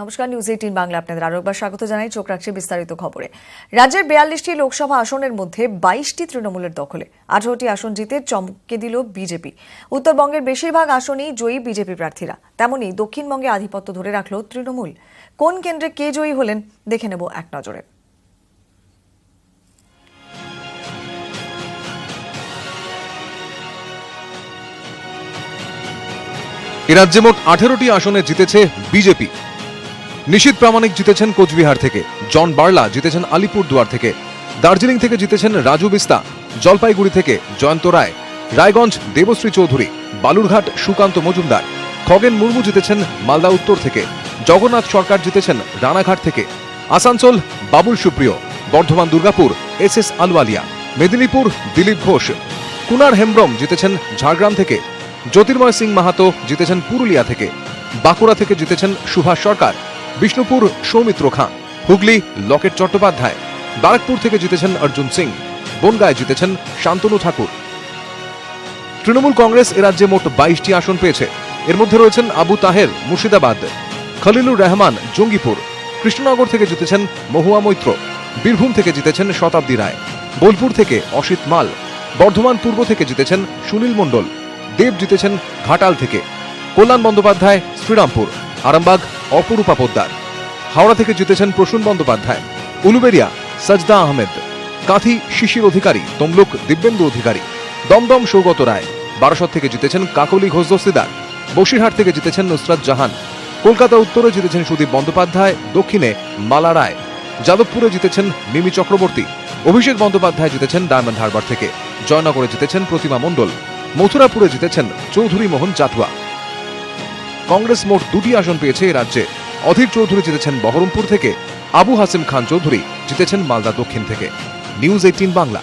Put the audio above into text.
নমস্কার, নিউজ 18 বাংলা আপনাদের আরো একবার স্বাগত জানাই। চোখ রাখছি বিস্তারিত খবরে। রাজ্যের 42টি লোকসভা আসনের মধ্যে 22টি তৃণমূলের দখলে। 18টি আসন জিতে চমকে দিল বিজেপি। উত্তরবঙ্গের বেশিরভাগ আসনেই জয়ী বিজেপি প্রার্থীরা। তেমনি দক্ষিণবঙ্গে আধিপত্য ধরে রাখল তৃণমূল। কোন কেন্দ্রে কে জয়ী হলেন দেখে নেব এক নজরে। রাজ্যে মোট 18টি আসনে জিতেছে বিজেপি। নিশীথ প্রামাণিক জিতেছেন কোচবিহার থেকে, জন বার্লা জিতেছেন আলিপুরদুয়ার থেকে, দার্জিলিং থেকে জিতেছেন রাজু বিস্তা, জলপাইগুড়ি থেকে জয়ন্ত রায়, রায়গঞ্জ দেবশ্রী চৌধুরী, বালুরঘাট সুকান্ত মজুমদার, খগেন মুর্মু জিতেছেন মালদা উত্তর থেকে, জগন্নাথ সরকার জিতেছেন রানাঘাট থেকে, আসানসোল বাবুল সুপ্রিয়, বর্ধমান দুর্গাপুর এস আলওয়ালিয়া, মেদিনীপুর দিলীপ ঘোষ, কুনার হেমব্রম জিতেছেন ঝাড়গ্রাম থেকে, জ্যোতির্ময় সিং মাহাতো জিতেছেন পুরুলিয়া থেকে, বাঁকুড়া থেকে জিতেছেন সুভাষ সরকার, বিষ্ণুপুর সৌমিত্র খাঁ, হুগলি লকেট চট্টোপাধ্যায়, বারাকপুর থেকে জিতেছেন অর্জুন সিং, বনগাঁয় জিতেছেন শান্তনু ঠাকুর। তৃণমূল কংগ্রেস এ রাজ্যে মোট 22টি আসন পেয়েছে। এর মধ্যে রয়েছেন আবু তাহের মুর্শিদাবাদ, খলিলুর রহমান জঙ্গিপুর, কৃষ্ণনগর থেকে জিতেছেন মহুয়া মৈত্র, বীরভূম থেকে জিতেছেন শতাব্দী রায়, বোলপুর থেকে অসিত মাল, বর্ধমান পূর্ব থেকে জিতেছেন সুনীল মণ্ডল, দেব জিতেছেন ঘাটাল থেকে, কল্যাণ বন্দ্যোপাধ্যায় শ্রীরামপুর, আরামবাগ অপরূপা পোদ্দার, হাওড়া থেকে জিতেছেন প্রসূন বন্দ্যোপাধ্যায়, উলুবেরিয়া সাজদা আহমেদ, কাঁথি শিশির অধিকারী, তমলুক দিব্যেন্দু অধিকারী, দমদম সৌগত রায়, বারাসত থেকে জিতেছেন কাকলি ঘোষ দস্তিদার, বসিরহাট থেকে জিতেছেন নুসরাত জাহান, কলকাতা উত্তরে জিতেছেন সুদীপ বন্দ্যোপাধ্যায়, দক্ষিণে মালা রায়, যাদবপুরে জিতেছেন মিমি চক্রবর্তী, অভিষেক বন্দ্যোপাধ্যায় জিতেছেন ডায়মন্ড হারবার থেকে, জয়নগরে জিতেছেন প্রতিমা মণ্ডল, মথুরাপুরে জিতেছেন চৌধুরী মোহন জাটুয়া। কংগ্রেস মোট 2টি আসন পেয়েছে এ রাজ্যে। অধীর চৌধুরী জিতেছেন বহরমপুর থেকে, আবু হাসিম খান চৌধুরী জিতেছেন মালদা দক্ষিণ থেকে। নিউজ 18 বাংলা।